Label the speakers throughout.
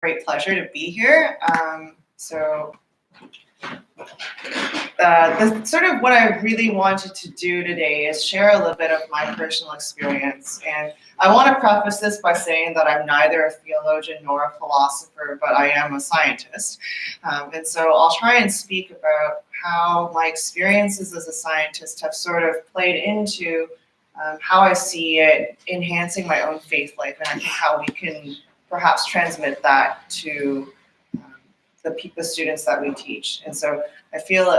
Speaker 1: great pleasure to be here. The sort of what I really wanted to do today is share a little bit of my personal experience. And I want to preface this by saying that I'm neither a theologian nor a philosopher, but I am a scientist. And so I'll try and speak about how my experiences as a scientist have sort of played into how I see it enhancing my own faith life, and I think how we can perhaps transmit that to the students that we teach. And so I feel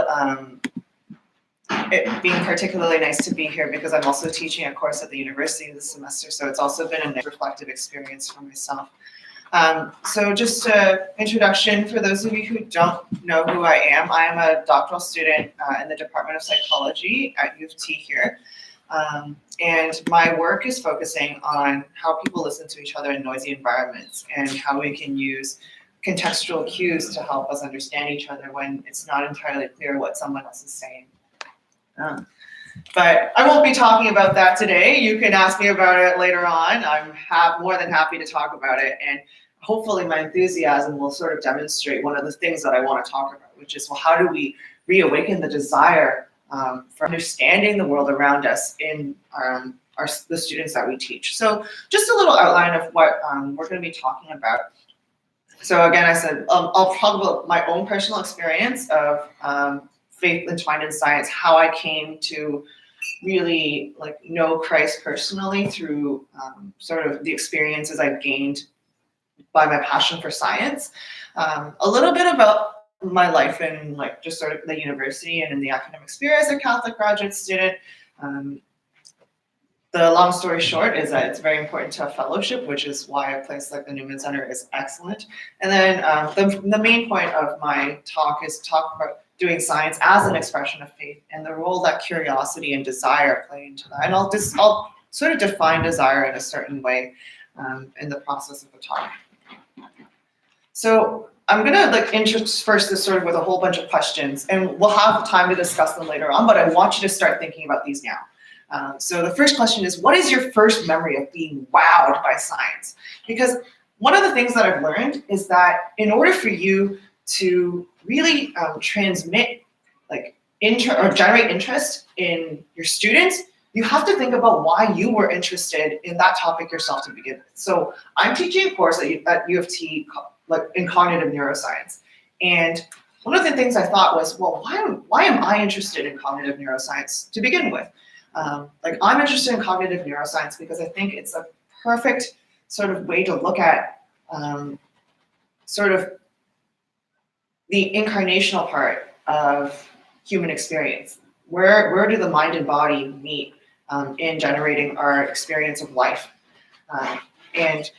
Speaker 1: it being particularly nice to be here because I'm also teaching a course at the university this semester, so it's also been a nice reflective experience for myself. So just an introduction for those of you who don't know who I am a doctoral student in the Department of Psychology at U of T here. And my work is focusing on how people listen to each other in noisy environments and how we can use contextual cues to help us understand each other when it's not entirely clear what someone else is saying. But I won't be talking about that today. You can ask me about it later on. I'm more than happy to talk about it. And hopefully my enthusiasm will sort of demonstrate one of the things that I want to talk about, which is, well, how do we reawaken the desire for understanding the world around us in the students that we teach. So just a little outline of what we're going to be talking about. So again, I said, I'll talk about my own personal experience of faith entwined in science, how I came to really know Christ personally through sort of the experiences I gained by my passion for science. A little bit about my life in just sort of the university and in the academic sphere as a Catholic graduate student. The long story short is that it's very important to have fellowship, which is why a place like the Newman Center is excellent. And then the main point of my talk is talk about doing science as an expression of faith and the role that curiosity and desire play into that. And I'll sort of define desire in a certain way in the process of the talk. So I'm gonna intersperse this sort of with a whole bunch of questions, and we'll have time to discuss them later on, but I want you to start thinking about these now. So the first question is, what is your first memory of being wowed by science? Because one of the things that I've learned is that in order for you to really transmit or generate interest in your students, you have to think about why you were interested in that topic yourself to begin with. So I'm teaching a course at U of T in cognitive neuroscience. And one of the things I thought was, well, why am I interested in cognitive neuroscience to begin with? I'm interested in cognitive neuroscience because I think it's a perfect sort of way to look at sort of the incarnational part of human experience. Where do the mind and body meet in generating our experience of life? And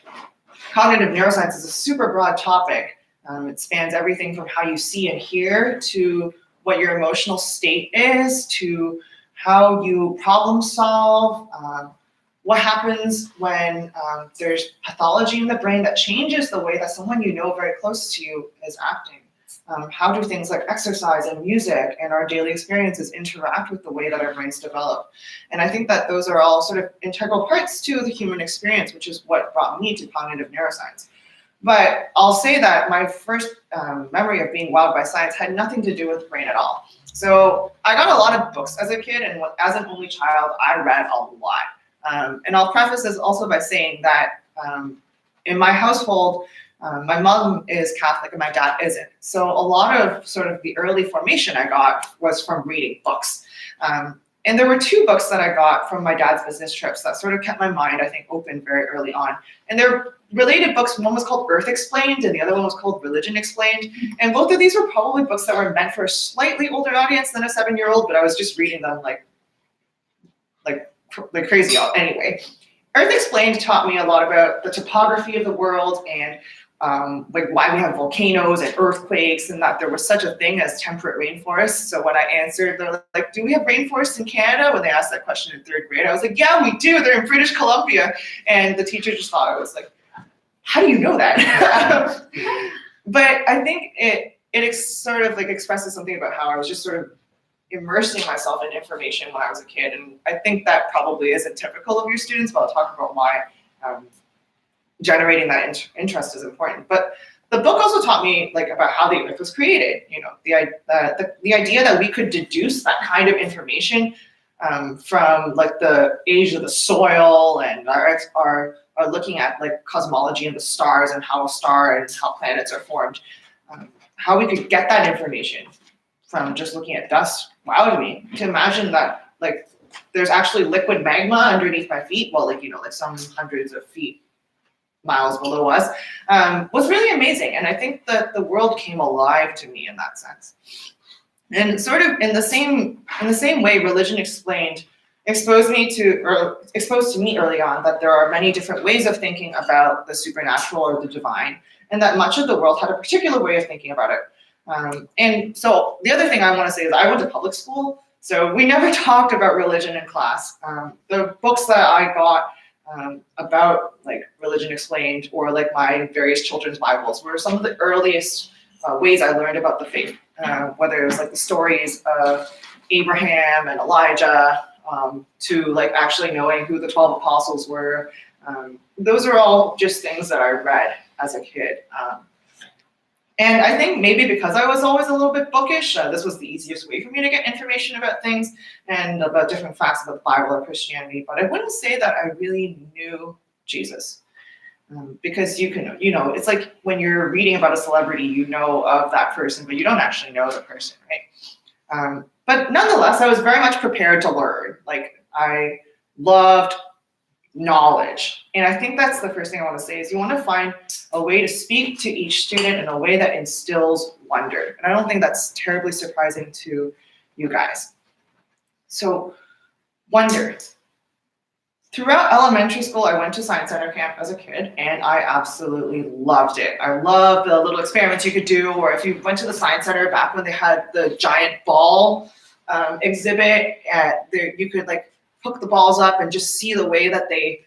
Speaker 1: cognitive neuroscience is a super broad topic. It spans everything from how you see and hear to what your emotional state is, to how you problem solve, what happens when there's pathology in the brain that changes the way that someone you know very close to you is acting. How do things like exercise and music and our daily experiences interact with the way that our brains develop? And I think that those are all sort of integral parts to the human experience, which is what brought me to cognitive neuroscience. But I'll say that my first memory of being wowed by science had nothing to do with the brain at all. So I got a lot of books as a kid, and as an only child, I read a lot. And I'll preface this also by saying that in my household, my mom is Catholic and my dad isn't. So a lot of sort of the early formation I got was from reading books. And there were two books that I got from my dad's business trips that sort of kept my mind, I think, open very early on. And they're related books. One was called Earth Explained and the other one was called Religion Explained. And both of these were probably books that were meant for a slightly older audience than a 7-year-old, but I was just reading them like crazy. Anyway, Earth Explained taught me a lot about the topography of the world and why we have volcanoes and earthquakes, and that there was such a thing as temperate rainforests. So when I answered, they're like, do we have rainforests in Canada? When they asked that question in 3rd grade, I was like, yeah, we do. They're in British Columbia. And the teacher just thought I was like, how do you know that? But I think it sort of expresses something about how I was just sort of immersing myself in information when I was a kid. And I think that probably isn't typical of your students, but I'll talk about why generating that interest is important. But the book also taught me like about how the earth was created. The idea that we could deduce that kind of information from like the age of the soil and are looking at like cosmology and the stars and how a star and how planets are formed. How we could get that information from just looking at dust wowed me. To imagine that like there's actually liquid magma underneath my feet, well, like some hundreds of feet, miles below us, was really amazing. And I think that the world came alive to me in that sense. And sort of in the same way, religion exposed to me early on that there are many different ways of thinking about the supernatural or the divine, and that much of the world had a particular way of thinking about it. And so the other thing I want to say is I went to public school, so we never talked about religion in class. The books that I got about like religion explained or like my various children's Bibles were some of the earliest ways I learned about the faith, whether it was like the stories of Abraham and Elijah, to like actually knowing who the 12 apostles were. Those are all just things that I read as a kid. And I think maybe because I was always a little bit bookish, this was the easiest way for me to get information about things and about different facts about the Bible or Christianity. But I wouldn't say that I really knew Jesus. Because it's like when you're reading about a celebrity, you know of that person, but you don't actually know the person, right? But nonetheless, I was very much prepared to learn. Like I loved knowledge. And I think that's the first thing I want to say is you want to find a way to speak to each student in a way that instills wonder. And I don't think that's terribly surprising to you guys. So wonder. Throughout elementary school, I went to Science Center camp as a kid, and I absolutely loved it. I loved the little experiments you could do, or if you went to the Science Center back when they had the giant ball exhibit, you could like hook the balls up and just see the way that they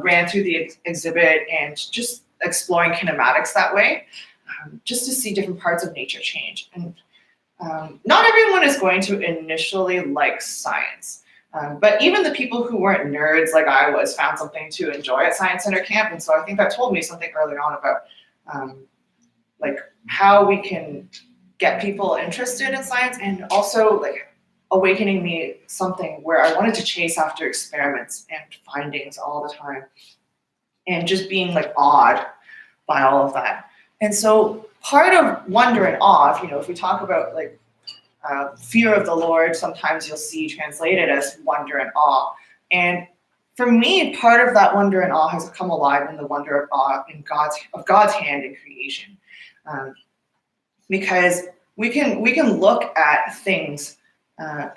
Speaker 1: ran through the exhibit and just exploring kinematics that way, just to see different parts of nature change. And not everyone is going to initially like science. But even the people who weren't nerds like I was found something to enjoy at Science Center camp. And so I think that told me something early on about like how we can get people interested in science, and also like awakening me something where I wanted to chase after experiments and findings all the time and just being like awed by all of that. And so part of wonder and awe, if we talk about like fear of the Lord, sometimes you'll see translated as wonder and awe. And for me, part of that wonder and awe has come alive in the wonder of awe in God's hand in creation, because we can look at things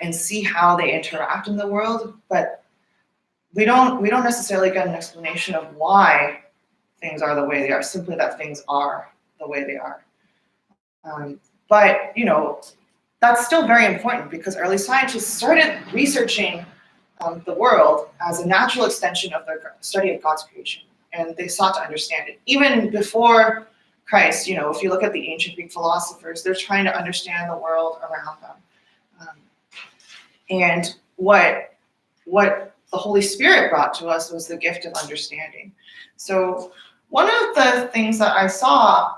Speaker 1: and see how they interact in the world, but we don't necessarily get an explanation of why things are the way they are. Simply that things are the way they are. But that's still very important, because early scientists started researching the world as a natural extension of their study of God's creation, and they sought to understand it. Even before Christ, if you look at the ancient Greek philosophers, they're trying to understand the world around them. And what the Holy Spirit brought to us was the gift of understanding. So one of the things that I saw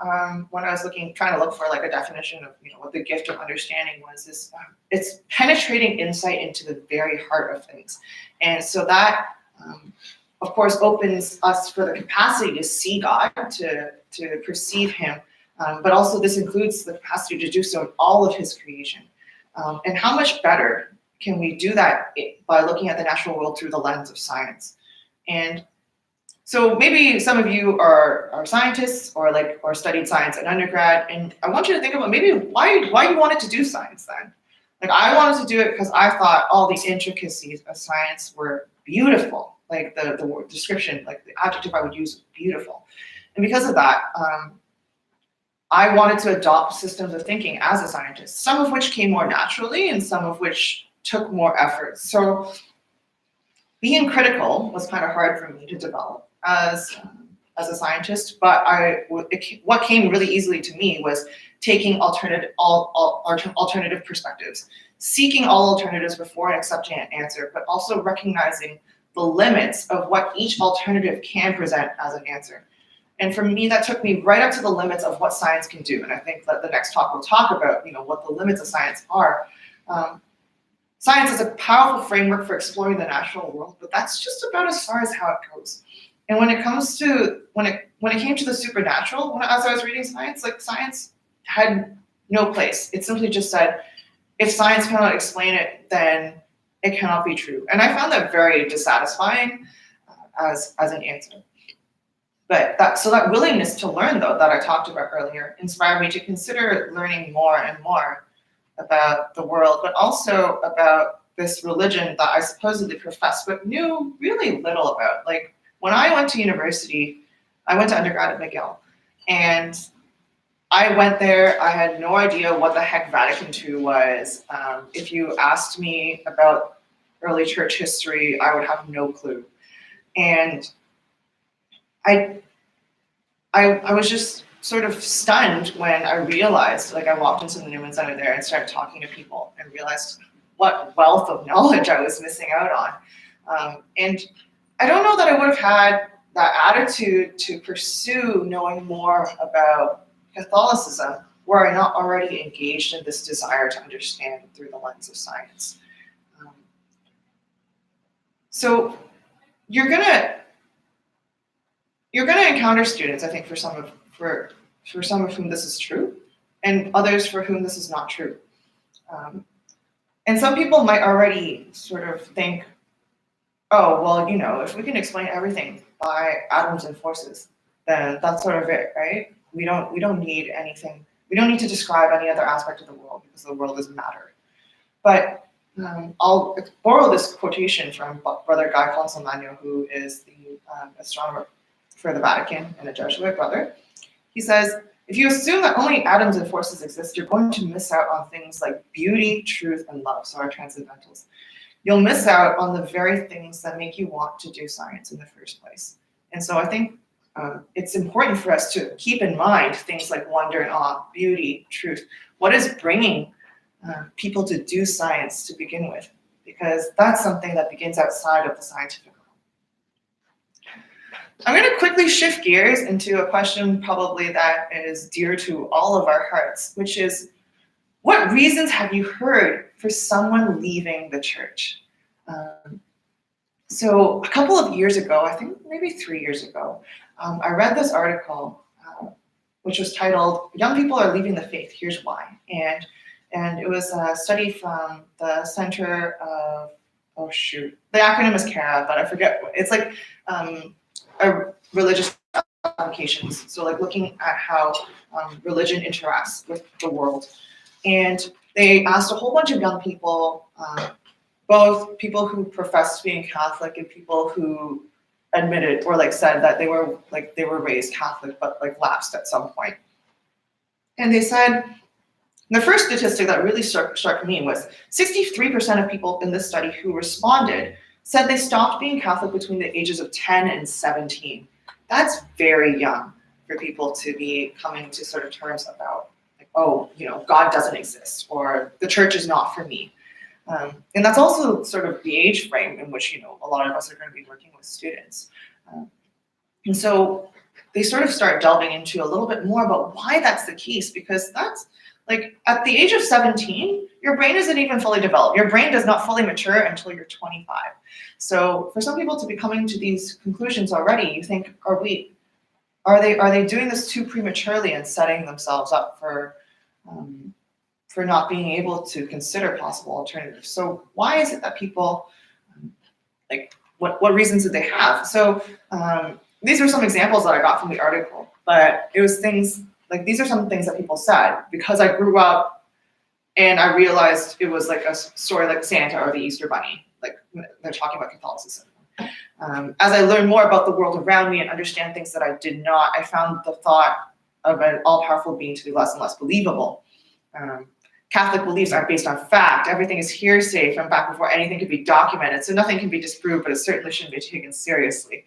Speaker 1: when I was trying to look for like a definition of what the gift of understanding was, is it's penetrating insight into the very heart of things. And so that, of course, opens us for the capacity to see God, to perceive Him, but also this includes the capacity to do so in all of His creation. And how much better can we do that by looking at the natural world through the lens of science? And so maybe some of you are scientists or studied science in undergrad, and I want you to think about maybe why you wanted to do science then. Like I wanted to do it because I thought all the intricacies of science were beautiful. Like the word description, like the adjective I would use was beautiful. And because of that, I wanted to adopt systems of thinking as a scientist, some of which came more naturally and some of which took more effort. So being critical was kind of hard for me to develop as a scientist, but what came really easily to me was taking alternative perspectives, seeking all alternatives before accepting an answer, but also recognizing the limits of what each alternative can present as an answer. And for me, that took me right up to the limits of what science can do. And I think that the next talk will talk about, what the limits of science are. Science is a powerful framework for exploring the natural world, but that's just about as far as how it goes. And when it came to the supernatural, as I was reading science, science had no place. It simply just said, if science cannot explain it, then it cannot be true. And I found that very dissatisfying as an answer. But that willingness to learn, though, that I talked about earlier, inspired me to consider learning more and more about the world, but also about this religion that I supposedly professed, but knew really little about. Like, when I went to university, I went to undergrad at McGill, and I went there, I had no idea what the heck Vatican II was. If you asked me about early church history, I would have no clue. And I was just sort of stunned when I realized, I walked into the Newman Center there and started talking to people and realized what wealth of knowledge I was missing out on. And I don't know that I would have had that attitude to pursue knowing more about Catholicism were I not already engaged in this desire to understand through the lens of science. So you're gonna encounter students, I think, for some of whom this is true, and others for whom this is not true. And some people might already sort of think, oh, well, if we can explain everything by atoms and forces, then that's sort of it, right? We don't need anything. We don't need to describe any other aspect of the world because the world is matter. But I'll borrow this quotation from Brother Guy Consolmagno, who is the astronomer for the Vatican and a Jesuit brother. He says, if you assume that only atoms and forces exist, you're going to miss out on things like beauty, truth, and love, so our transcendentals. You'll miss out on the very things that make you want to do science in the first place. And so I think it's important for us to keep in mind things like wonder and awe, beauty, truth. What is bringing people to do science to begin with? Because that's something that begins outside of the scientific realm. I'm going to quickly shift gears into a question probably that is dear to all of our hearts, which is, what reasons have you heard for someone leaving the church? So a couple of years ago, I think maybe 3 years ago, I read this article which was titled, Young People Are Leaving the Faith, Here's Why. And it was a study from the Center of, the acronym is CARA, but I forget, it's like religious applications. So looking at how religion interacts with the world. And they asked a whole bunch of young people, both people who professed being Catholic and people who admitted or said that they were raised Catholic but lapsed at some point. And they said, the first statistic that really struck me was 63% of people in this study who responded said they stopped being Catholic between the ages of 10 and 17. That's very young for people to be coming to sort of terms about, God doesn't exist, or the church is not for me. And that's also sort of the age frame in which, a lot of us are going to be working with students. And so they sort of start delving into a little bit more about why that's the case, because that's at the age of 17, your brain isn't even fully developed. Your brain does not fully mature until you're 25. So for some people to be coming to these conclusions already, you think, are they doing this too prematurely and setting themselves up for not being able to consider possible alternatives? So why is it that people, what reasons did they have? So these are some examples that I got from the article, but it was things these are some things that people said. Because I grew up and I realized it was a story like Santa or the Easter Bunny, they're talking about Catholicism. As I learned more about the world around me and understand things that I did not, I found the thought of an all-powerful being to be less and less believable. Catholic beliefs are based on fact. Everything is hearsay from back before anything could be documented, so nothing can be disproved, but it certainly shouldn't be taken seriously.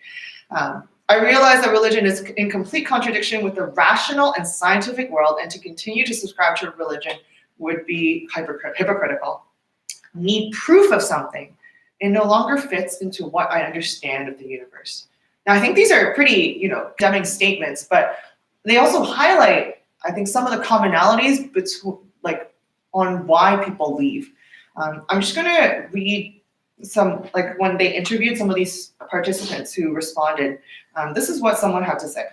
Speaker 1: I realize that religion is in complete contradiction with the rational and scientific world, and to continue to subscribe to religion would be hypocritical. Need proof of something. It no longer fits into what I understand of the universe. Now, I think these are pretty, condemning statements, but they also highlight, I think, some of the commonalities between, on why people leave. I'm just going to read some, when they interviewed some of these participants who responded, this is what someone had to say.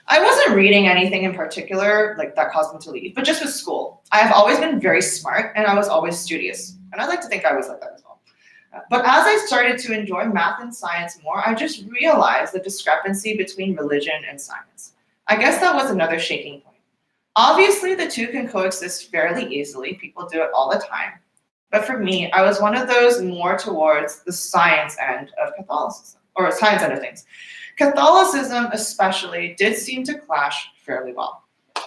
Speaker 1: I wasn't reading anything in particular that caused me to leave, but just with school. I have always been very smart and I was always studious. And I like to think I was like that as well. But as I started to enjoy math and science more, I just realized the discrepancy between religion and science. I guess that was another shaking point. Obviously, the two can coexist fairly easily. People do it all the time. But for me, I was one of those more towards the science end of Catholicism, or science end of things. Catholicism especially did seem to clash fairly well.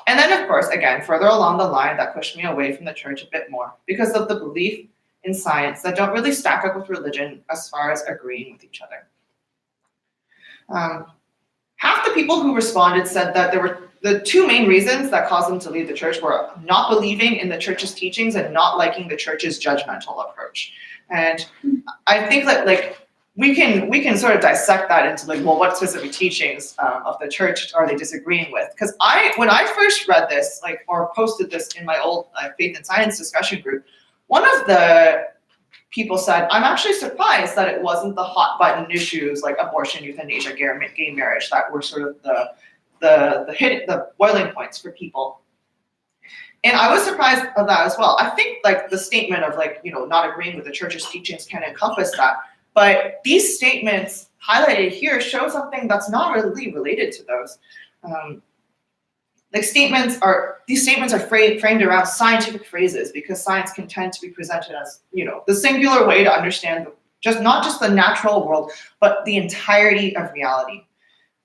Speaker 1: And then, of course, again, further along the line, that pushed me away from the church a bit more because of the belief in science that don't really stack up with religion as far as agreeing with each other. Half the people who responded said that there were the two main reasons that caused them to leave the church were not believing in the church's teachings and not liking the church's judgmental approach. And I think that we can sort of dissect that into what specific teachings of the church are they disagreeing with? Because when I first read this, or posted this in my old faith and science discussion group, one of the people said, I'm actually surprised that it wasn't the hot button issues like abortion, euthanasia, gay marriage that were sort of the boiling points for people. And I was surprised of that as well. I think the statement of not agreeing with the church's teachings can encompass that. But these statements highlighted here show something that's not really related to those. These statements are framed around scientific phrases because science can tend to be presented as, the singular way to understand not just the natural world, but the entirety of reality.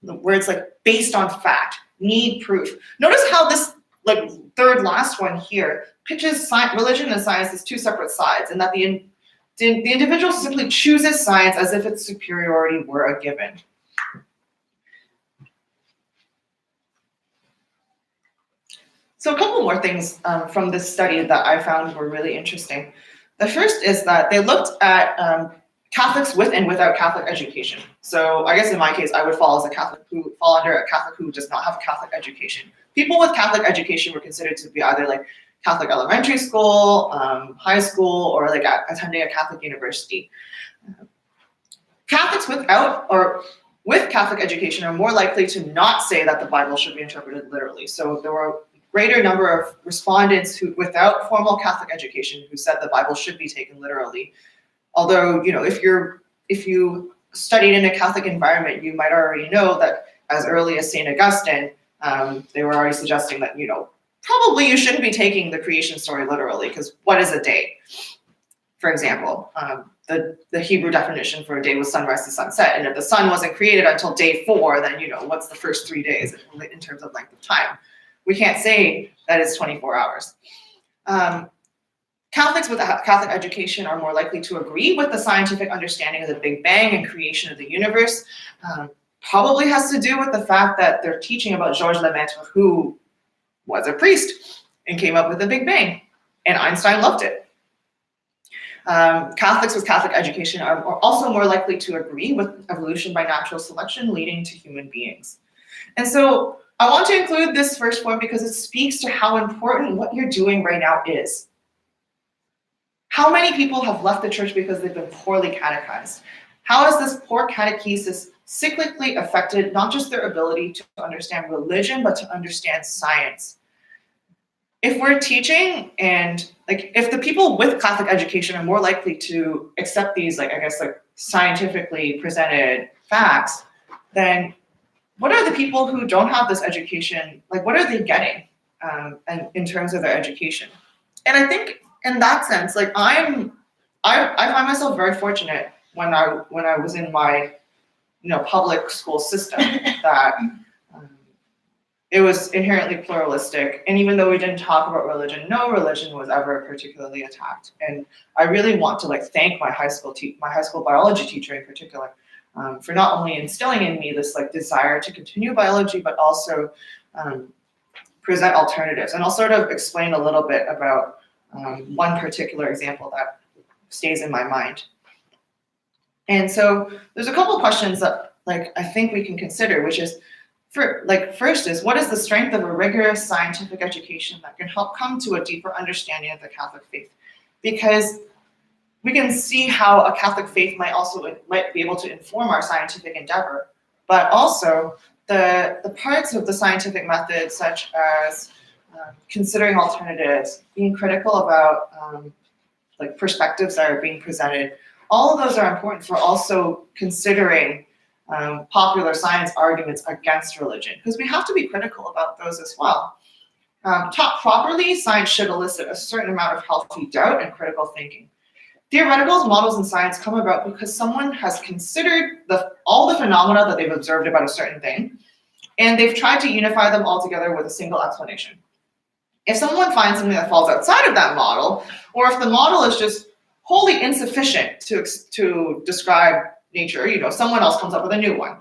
Speaker 1: Where it's based on fact, need proof. Notice how this third last one here pitches religion and science as two separate sides, and that the individual simply chooses science as if its superiority were a given. So a couple more things from this study that I found were really interesting. The first is that they looked at Catholics with and without Catholic education. So I guess in my case, I would fall under a Catholic who does not have a Catholic education. People with Catholic education were considered to be either Catholic elementary school, high school, or attending a Catholic university. Catholics without or with Catholic education are more likely to not say that the Bible should be interpreted literally. So there were a greater number of respondents who, without formal Catholic education, who said the Bible should be taken literally. Although, if you studied in a Catholic environment, you might already know that as early as St. Augustine, they were already suggesting that, probably you shouldn't be taking the creation story literally, because what is a day? For example, the Hebrew definition for a day was sunrise to sunset. And if the sun wasn't created until day 4, then, what's the first 3 days in terms of length of time? We can't say that it's 24 hours. Catholics with a Catholic education are more likely to agree with the scientific understanding of the Big Bang and creation of the universe. Probably has to do with the fact that they're teaching about Georges Lemaitre, who was a priest and came up with the Big Bang, and Einstein loved it. Catholics with Catholic education are also more likely to agree with evolution by natural selection leading to human beings. And so I want to include this first point because it speaks to how important what you're doing right now is. How many people have left the church because they've been poorly catechized? How has this poor catechesis cyclically affected not just their ability to understand religion, but to understand science? If we're teaching and if the people with Catholic education are more likely to accept these, scientifically presented facts, then what are the people who don't have this education, what are they getting and in terms of their education? And I think in that sense, I find myself very fortunate when I was in my public school system that it was inherently pluralistic, and even though we didn't talk about religion, no religion was ever particularly attacked. And I really want to thank my high school biology teacher in particular for not only instilling in me this desire to continue biology, but also present alternatives. And I'll sort of explain a little bit about one particular example that stays in my mind. And so there's a couple of questions that like I think we can consider, which is first is, what is the strength of a rigorous scientific education that can help come to a deeper understanding of the Catholic faith? Because we can see how a Catholic faith might be able to inform our scientific endeavor, but also the parts of the scientific method, such as considering alternatives, being critical about like perspectives that are being presented. All of those are important for also considering popular science arguments against religion, because we have to be critical about those as well. Taught properly, science should elicit a certain amount of healthy doubt and critical thinking. Theoretical models in science come about because someone has considered all the phenomena that they've observed about a certain thing, and they've tried to unify them all together with a single explanation. If someone finds something that falls outside of that model, or if the model is just wholly insufficient to describe nature, someone else comes up with a new one.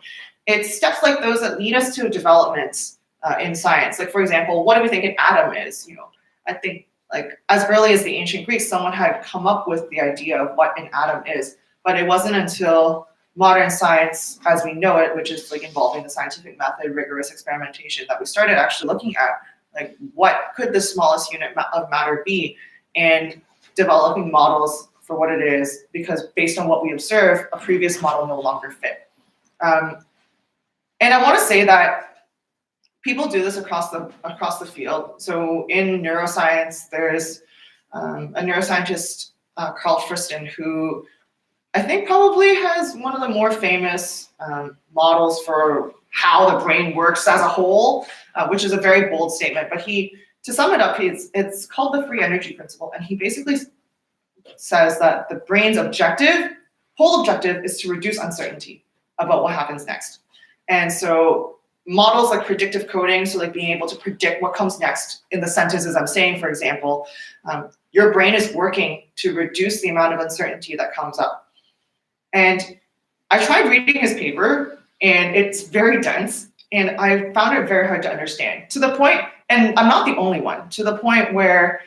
Speaker 1: It's steps like those that lead us to developments in science. Like, for example, what do we think an atom is? I think like as early as the ancient Greeks, someone had come up with the idea of what an atom is, but it wasn't until modern science as we know it, which is like involving the scientific method, rigorous experimentation, that we started actually looking at like what could the smallest unit of matter be, and developing models for what it is, because based on what we observe, a previous model no longer fit. And I want to say that people do this across the field. So in neuroscience, there's a neuroscientist, Carl Friston, who I think probably has one of the more famous models for how the brain works as a whole, which is a very bold statement. But to sum it up, it's called the free energy principle, and he basically says that the brain's whole objective is to reduce uncertainty about what happens next. And so models like predictive coding, so like being able to predict what comes next in the sentences I'm saying, for example, your brain is working to reduce the amount of uncertainty that comes up. And I tried reading his paper, and it's very dense, and I found it very hard to understand, to the point, and I'm not the only one, to the point where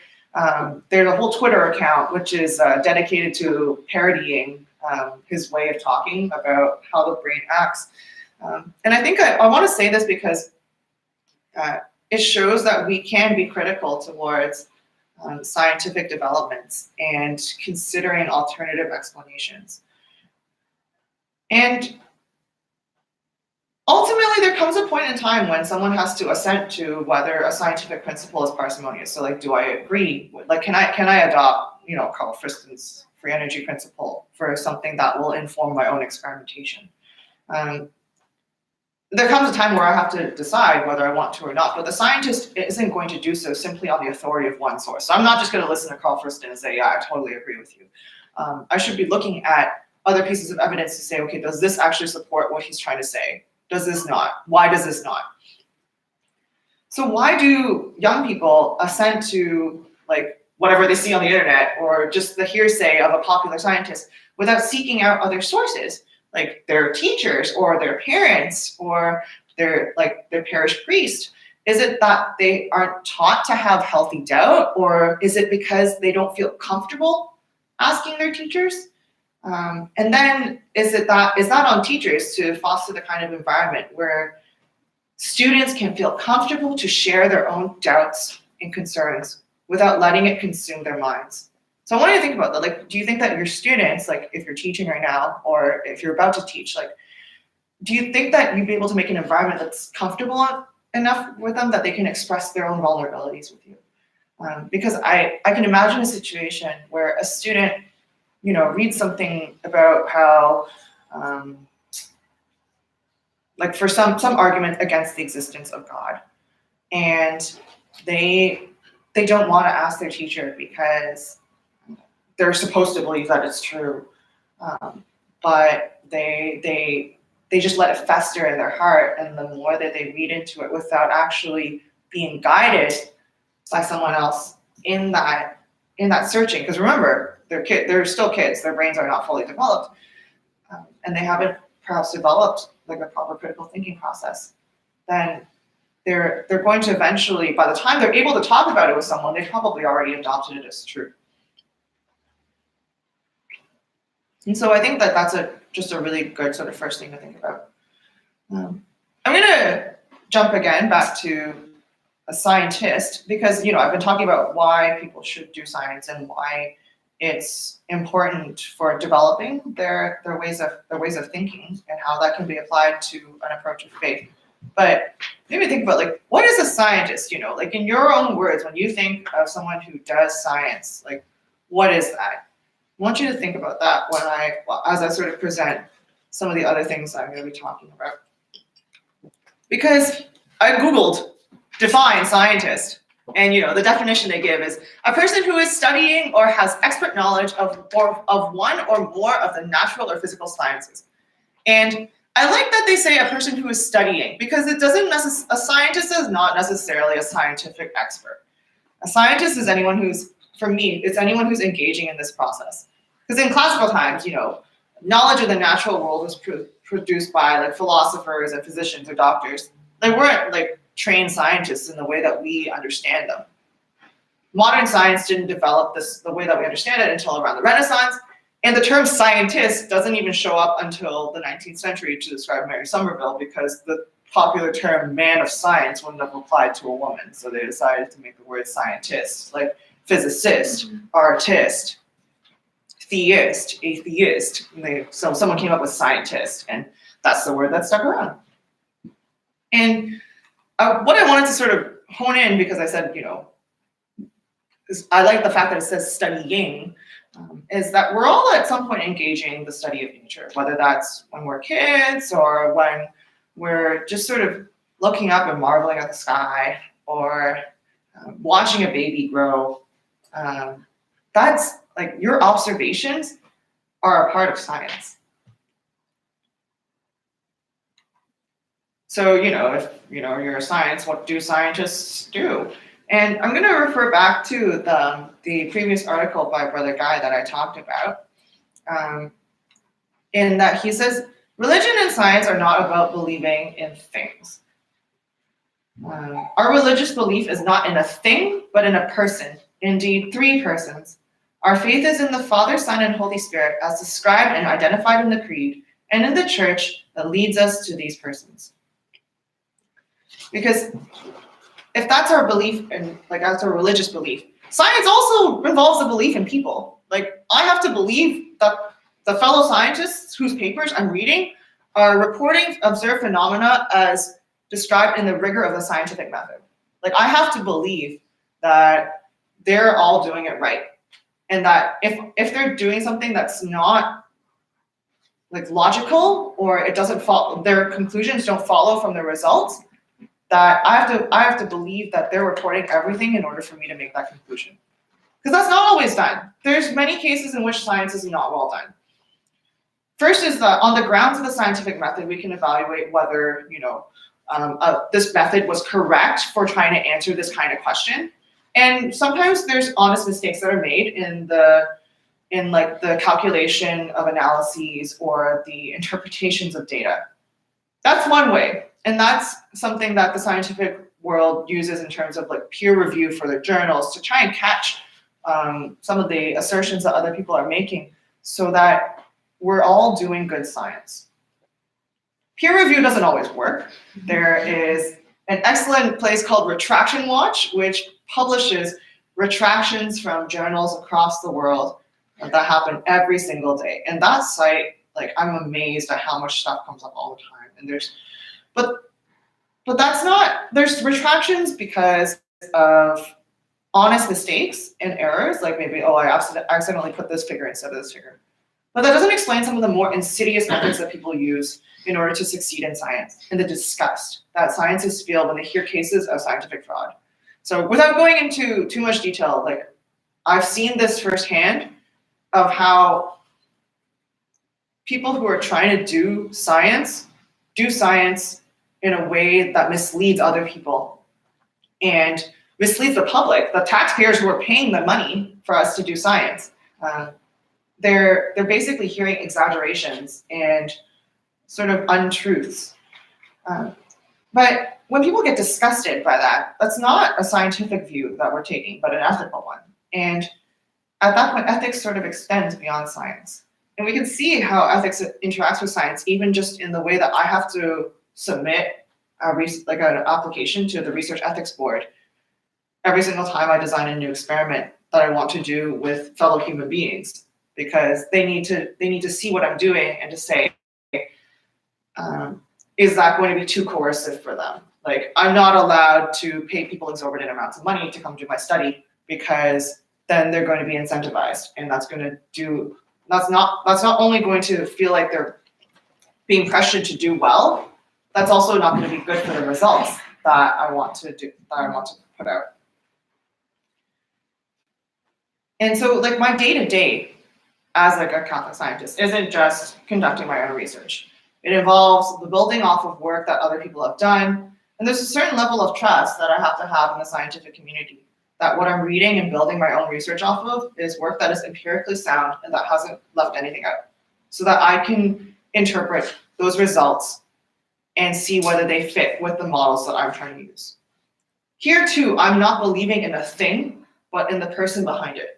Speaker 1: there's a whole Twitter account which is dedicated to parodying his way of talking about how the brain acts. And I think I want to say this because it shows that we can be critical towards scientific developments and considering alternative explanations. And ultimately, there comes a point in time when someone has to assent to whether a scientific principle is parsimonious. So, like, do I agree? Like, can I adopt, Carl Friston's free energy principle for something that will inform my own experimentation? There comes a time where I have to decide whether I want to or not, but the scientist isn't going to do so simply on the authority of one source. So I'm not just going to listen to Carl Friston and say, yeah, I totally agree with you. I should be looking at other pieces of evidence to say, okay, does this actually support what he's trying to say? Does this not? Why does this not? So why do young people assent to like whatever they see on the internet or just the hearsay of a popular scientist without seeking out other sources, like their teachers or their parents or their parish priest? Is it that they aren't taught to have healthy doubt, or is it because they don't feel comfortable asking their teachers? And then is that on teachers to foster the kind of environment where students can feel comfortable to share their own doubts and concerns without letting it consume their minds? So I want you to think about that. Like, do you think that your students, like if you're teaching right now or if you're about to teach, like, do you think that you'd be able to make an environment that's comfortable enough with them that they can express their own vulnerabilities with you? Because I can imagine a situation where a student read something about how, like for some argument against the existence of God, and they don't want to ask their teacher because they're supposed to believe that it's true, but they just let it fester in their heart, and the more that they read into it without actually being guided by someone else in that searching, because remember, they're still kids, their brains are not fully developed, and they haven't perhaps developed like a proper critical thinking process, then they're going to eventually, by the time they're able to talk about it with someone, they've probably already adopted it as true. And so I think that that's just a really good sort of first thing to think about. I'm gonna jump again back to a scientist because I've been talking about why people should do science and why it's important for developing their ways of thinking and how that can be applied to an approach of faith. But maybe think about like what is a scientist? Like in your own words, when you think of someone who does science, like what is that? I want you to think about that as I sort of present some of the other things I'm going to be talking about. Because I Googled define scientist, and the definition they give is a person who is studying or has expert knowledge of one or more of the natural or physical sciences. And I like that they say a person who is studying because a scientist is not necessarily a scientific expert. A scientist is anyone who's, for me, it's anyone who's engaging in this process. Because in classical times, knowledge of the natural world was produced by like philosophers and physicians or doctors. They weren't like trained scientists in the way that we understand them. Modern science didn't develop the way that we understand it until around the Renaissance, and the term scientist doesn't even show up until the 19th century to describe Mary Somerville because the popular term man of science wouldn't have applied to a woman, so they decided to make the word scientist, like physicist, artist, theist, atheist. So someone came up with scientist, and that's the word that stuck around. And what I wanted to sort of hone in, because I said, I like the fact that it says studying, is that we're all at some point engaging the study of nature, whether that's when we're kids or when we're just sort of looking up and marveling at the sky or watching a baby grow. That's like your observations are a part of science. So, if you're a science, what do scientists do? And I'm going to refer back to the previous article by Brother Guy that I talked about, in that he says, religion and science are not about believing in things. Our religious belief is not in a thing, but in a person, indeed 3 persons. Our faith is in the Father, Son, and Holy Spirit as described and identified in the Creed, and in the Church that leads us to these persons. Because if that's our belief and like that's our religious belief, science also involves a belief in people. Like I have to believe that the fellow scientists whose papers I'm reading are reporting observed phenomena as described in the rigor of the scientific method. Like I have to believe that they're all doing it right. And that if they're doing something that's not like logical or it doesn't follow, their conclusions don't follow from the results, that I have to believe that they're reporting everything in order for me to make that conclusion. Because that's not always done. There's many cases in which science is not well done. First is that on the grounds of the scientific method, we can evaluate whether this method was correct for trying to answer this kind of question. And sometimes there's honest mistakes that are made in the calculation of analyses or the interpretations of data. That's one way. And that's something that the scientific world uses in terms of like peer review for their journals to try and catch some of the assertions that other people are making so that we're all doing good science. Peer review doesn't always work. There is an excellent place called Retraction Watch, which publishes retractions from journals across the world that happen every single day. And that site, like I'm amazed at how much stuff comes up all the time. And but that's not, there's retractions because of honest mistakes and errors, like maybe, I accidentally put this figure instead of this figure. But that doesn't explain some of the more insidious methods that people use in order to succeed in science, and the disgust that scientists feel when they hear cases of scientific fraud. So without going into too much detail, like I've seen this firsthand of how people who are trying to do science in a way that misleads other people and misleads the public, the taxpayers who are paying the money for us to do science. They're basically hearing exaggerations and sort of untruths. But when people get disgusted by that, that's not a scientific view that we're taking, but an ethical one. And at that point, ethics sort of extends beyond science. And we can see how ethics interacts with science, even just in the way that I have to submit like an application to the Research Ethics Board every single time I design a new experiment that I want to do with fellow human beings, because they need to see what I'm doing and to say, is that going to be too coercive for them? Like, I'm not allowed to pay people exorbitant amounts of money to come do my study, because then they're going to be incentivized, and that's not only going to feel like they're being pressured to do well, that's also not going to be good for the results that I want to put out. And so, like, my day-to-day as like a Catholic scientist isn't just conducting my own research. It involves the building off of work that other people have done. And there's a certain level of trust that I have to have in the scientific community, that what I'm reading and building my own research off of is work that is empirically sound and that hasn't left anything out, so that I can interpret those results and see whether they fit with the models that I'm trying to use. Here too, I'm not believing in a thing, but in the person behind it.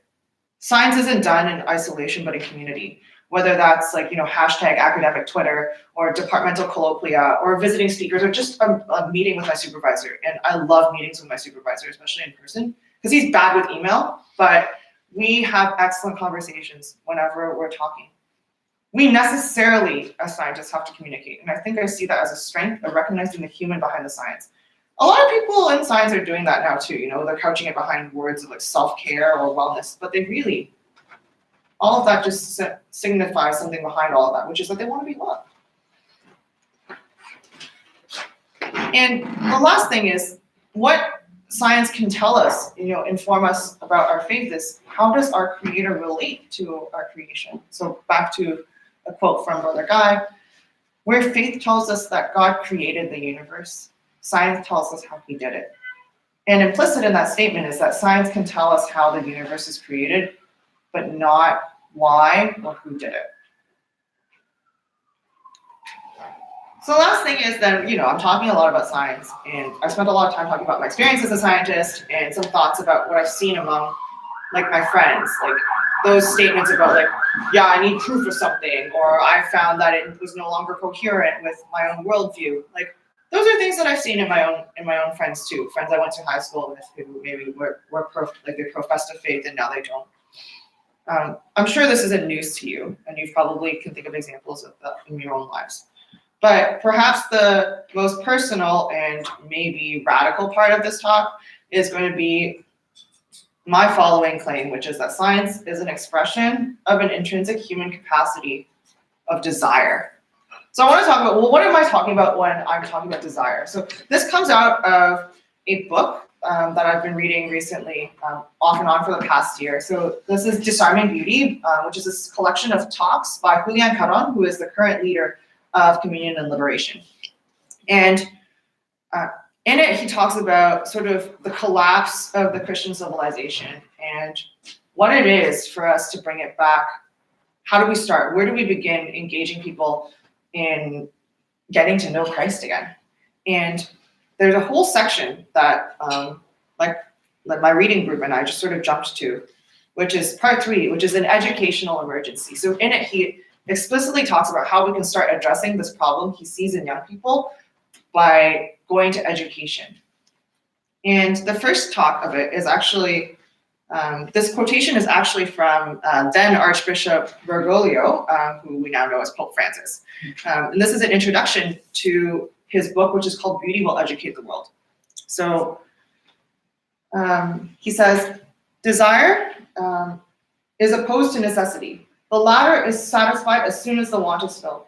Speaker 1: Science isn't done in isolation, but in community, whether that's like, hashtag academic Twitter or departmental colloquia or visiting speakers or just a meeting with my supervisor. And I love meetings with my supervisor, especially in person, because he's bad with email, but we have excellent conversations whenever we're talking. We necessarily, as scientists, have to communicate. And I think I see that as a strength of recognizing the human behind the science. A lot of people in science are doing that now too, they're couching it behind words of like self-care or wellness, but they really, all of that just signifies something behind all of that, which is that they want to be loved. And the last thing is, what science can tell us, inform us about our faith is, how does our Creator relate to our creation? So back to a quote from Brother Guy, where faith tells us that God created the universe, science tells us how he did it. And implicit in that statement is that science can tell us how the universe is created, but not why or who did it. So the last thing is that, I'm talking a lot about science, and I spent a lot of time talking about my experience as a scientist and some thoughts about what I've seen among like my friends, like those statements about like, yeah, I need proof of something, or I found that it was no longer coherent with my own worldview. Like, those are things that I've seen in my own friends too. Friends I went to high school with who maybe they professed a faith and now they don't. I'm sure this isn't news to you, and you probably can think of examples of that in your own lives. But perhaps the most personal and maybe radical part of this talk is going to be my following claim, which is that science is an expression of an intrinsic human capacity of desire. So I want to talk about, what am I talking about when I'm talking about desire? So this comes out of a book that I've been reading recently, off and on for the past year. So this is Disarming Beauty, which is this collection of talks by Julian Caron, who is the current leader of Communion and Liberation. And in it, he talks about sort of the collapse of the Christian civilization and what it is for us to bring it back. How do we start? Where do we begin engaging people in getting to know Christ again? And there's a whole section that like my reading group and I just sort of jumped to, which is part 3, which is an educational emergency. So in it, he explicitly talks about how we can start addressing this problem he sees in young people by going to education. And the first talk of it is actually, this quotation is actually from then Archbishop Bergoglio, who we now know as Pope Francis. And this is an introduction to his book, which is called Beauty Will Educate the World. So he says, desire is opposed to necessity. The latter is satisfied as soon as the want is filled.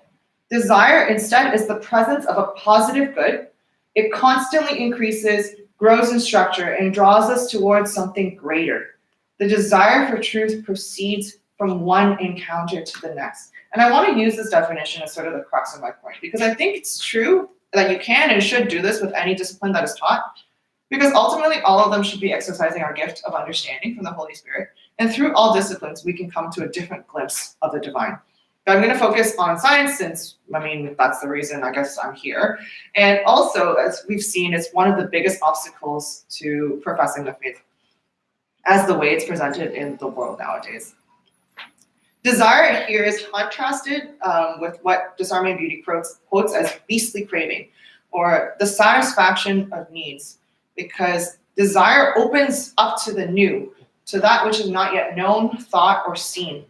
Speaker 1: Desire instead is the presence of a positive good. It constantly increases, grows in structure, and draws us towards something greater. The desire for truth proceeds from one encounter to the next. And I want to use this definition as sort of the crux of my point, because I think it's true that you can and should do this with any discipline that is taught, because ultimately all of them should be exercising our gift of understanding from the Holy Spirit. And through all disciplines, we can come to a different glimpse of the divine. But I'm going to focus on science since, that's the reason I guess I'm here. And also, as we've seen, it's one of the biggest obstacles to professing the faith as the way it's presented in the world nowadays. Desire here is contrasted with what Disarming Beauty quotes as beastly craving, or the satisfaction of needs, because desire opens up to the new, to that which is not yet known, thought, or seen.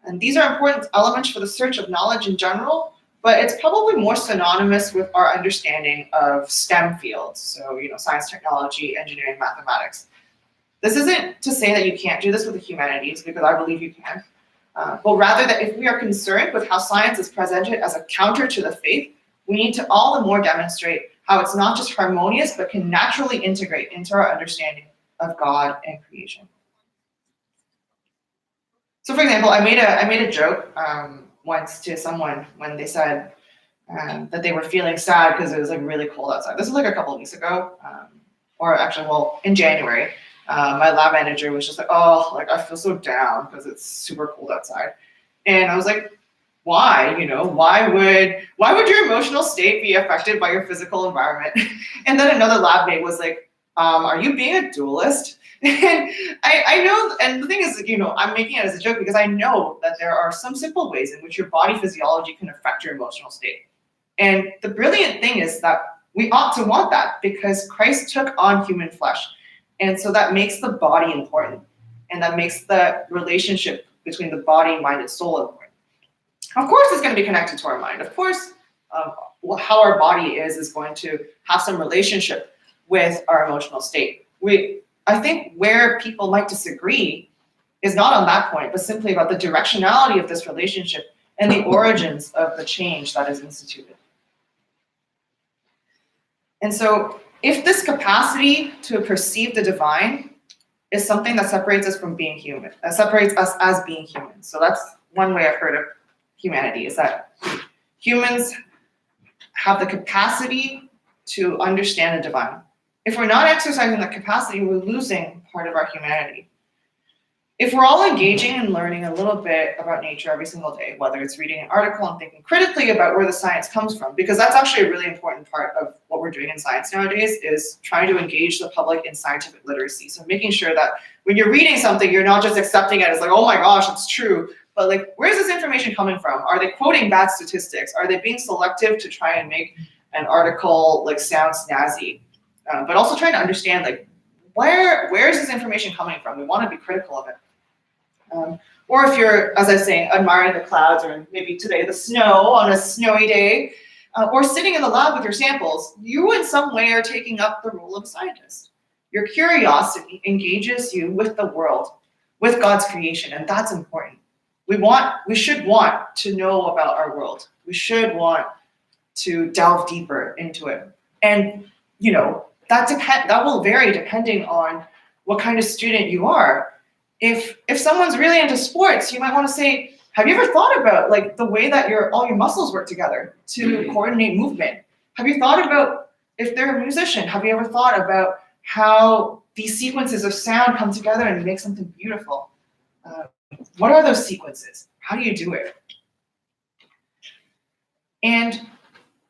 Speaker 1: And these are important elements for the search of knowledge in general, but it's probably more synonymous with our understanding of STEM fields, so science, technology, engineering, mathematics. This isn't to say that you can't do this with the humanities, because I believe you can. But rather that if we are concerned with how science is presented as a counter to the faith, we need to all the more demonstrate how it's not just harmonious, but can naturally integrate into our understanding of God and creation. So for example, I made a joke once to someone when they said that they were feeling sad because it was like really cold outside. This was like a couple of weeks ago, or actually, well, in January. My lab manager was just like, oh, like I feel so down because it's super cold outside. And I was like, why? Why would your emotional state be affected by your physical environment? And then another lab mate was like, are you being a dualist? And I know, and the thing is, I'm making it as a joke because I know that there are some simple ways in which your body physiology can affect your emotional state. And the brilliant thing is that we ought to want that because Christ took on human flesh. And so that makes the body important, and that makes the relationship between the body, mind, and soul important. Of course, it's going to be connected to our mind. Of course, how our body is going to have some relationship with our emotional state. I think where people might disagree is not on that point, but simply about the directionality of this relationship and the origins of the change that is instituted. And so, if this capacity to perceive the divine is something that separates us from being human, separates us as being human. So that's one way I've heard of humanity, is that humans have the capacity to understand the divine. If we're not exercising that capacity, we're losing part of our humanity. If we're all engaging and learning a little bit about nature every single day, whether it's reading an article and thinking critically about where the science comes from, because that's actually a really important part of what we're doing in science nowadays, is trying to engage the public in scientific literacy. So making sure that when you're reading something, you're not just accepting it as like, oh my gosh, it's true, but like, where's this information coming from? Are they quoting bad statistics? Are they being selective to try and make an article like sound snazzy? But also trying to understand like, where is this information coming from? We want to be critical of it. Or if you're, as I was saying, admiring the clouds, or maybe today the snow on a snowy day, or sitting in the lab with your samples, you in some way are taking up the role of a scientist. Your curiosity engages you with the world, with God's creation, and that's important. We should want to know about our world. We should want to delve deeper into it. And that will vary depending on what kind of student you are. If someone's really into sports, you might want to say, have you ever thought about like the way that all your muscles work together to coordinate movement? Have you thought about, if they're a musician, have you ever thought about how these sequences of sound come together and make something beautiful? What are those sequences? How do you do it? And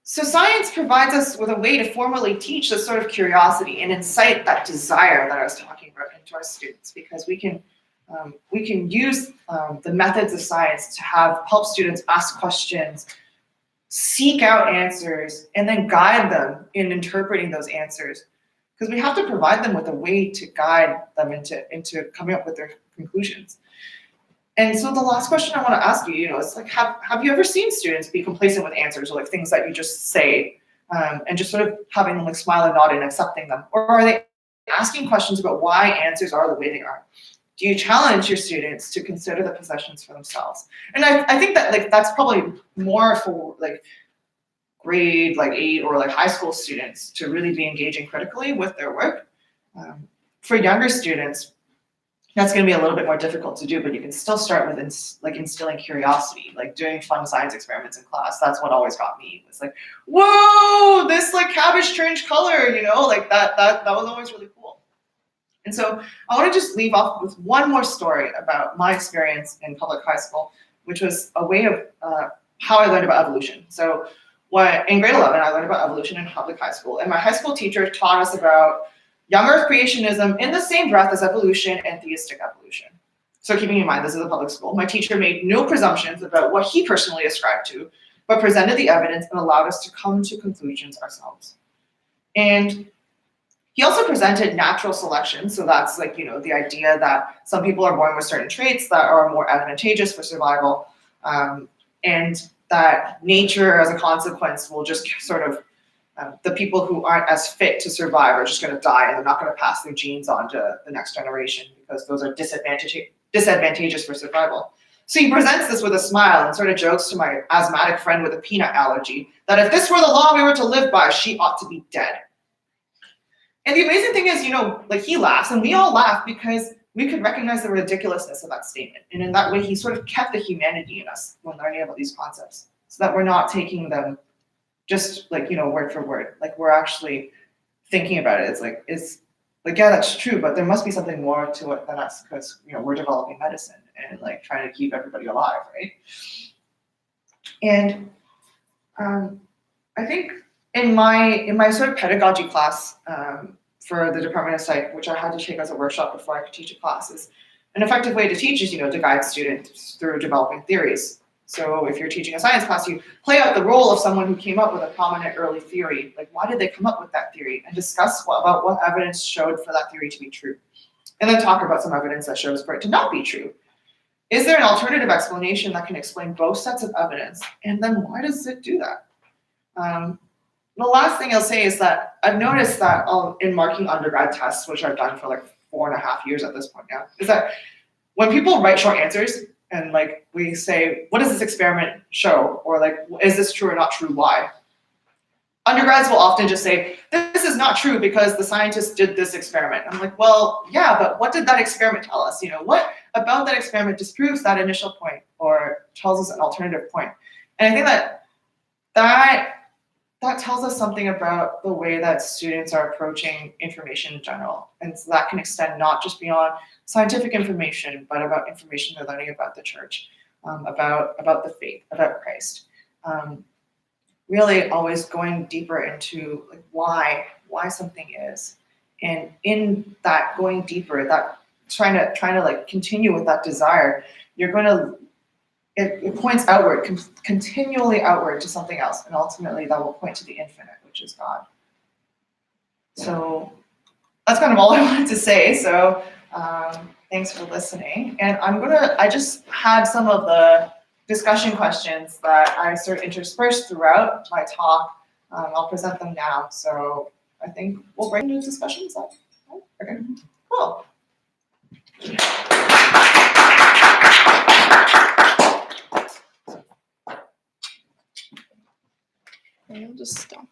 Speaker 1: so science provides us with a way to formally teach this sort of curiosity and incite that desire that I was talking about into our students, because we can use the methods of science to help students ask questions, seek out answers, and then guide them in interpreting those answers. Because we have to provide them with a way to guide them into coming up with their conclusions. And so the last question I want to ask you, is like, have you ever seen students be complacent with answers, or like things that you just say, and just sort of having them like smile and nod and accepting them? Or are they asking questions about why answers are the way they are? Do you challenge your students to consider the possessions for themselves? And I think that like that's probably more for like grade like 8 or like high school students to really be engaging critically with their work. For younger students, that's going to be a little bit more difficult to do, but you can still start with instilling curiosity, like doing fun science experiments in class. That's what always got me. It's like, whoa, this like cabbage changed color, like that was always really cool. And so I want to just leave off with one more story about my experience in public high school, which was a way of how I learned about evolution. So in grade 11, I learned about evolution in public high school, and my high school teacher taught us about young earth creationism in the same breath as evolution and theistic evolution. So keeping in mind, this is a public school, my teacher made no presumptions about what he personally ascribed to, but presented the evidence and allowed us to come to conclusions ourselves. And he also presented natural selection. So that's like, the idea that some people are born with certain traits that are more advantageous for survival, and that nature as a consequence will just sort of, the people who aren't as fit to survive are just going to die, and they're not going to pass their genes on to the next generation because those are disadvantageous for survival. So he presents this with a smile and sort of jokes to my asthmatic friend with a peanut allergy that if this were the law we were to live by, she ought to be dead. And the amazing thing is, like he laughs and we all laugh because we could recognize the ridiculousness of that statement. And in that way, he sort of kept the humanity in us when learning about these concepts so that we're not taking them just like, word for word. Like we're actually thinking about it. It's like, yeah, that's true, but there must be something more to it than us because, we're developing medicine and like trying to keep everybody alive, right? And I think in my sort of pedagogy class for the Department of Psych, which I had to take as a workshop before I could teach a class, is an effective way to teach is, to guide students through developing theories. So if you're teaching a science class, you play out the role of someone who came up with a prominent early theory. Like, why did they come up with that theory? And discuss about what evidence showed for that theory to be true. And then talk about some evidence that shows for it to not be true. Is there an alternative explanation that can explain both sets of evidence? And then why does it do that? The last thing I'll say is that I've noticed that in marking undergrad tests, which I've done for like 4.5 years at this point now, is that when people write short answers and like we say, what does this experiment show? Or like, is this true or not true? Why? Undergrads will often just say, this is not true because the scientists did this experiment. I'm like, well, yeah, but what did that experiment tell us? What about that experiment disproves that initial point or tells us an alternative point? And I think that tells us something about the way that students are approaching information in general. And so that can extend not just beyond scientific information, but about information they're learning about the church, about the faith, about Christ. Really always going deeper into like why something is. And in that going deeper, that trying to like continue with that desire, you're going to, it points outward, continually outward to something else. And ultimately that will point to the infinite, which is God. So that's kind of all I wanted to say. So thanks for listening. And I just had some of the discussion questions that I sort of interspersed throughout my talk. I'll present them now. So I think we'll break into discussion. Is that right? Okay, cool.
Speaker 2: I'll just stop.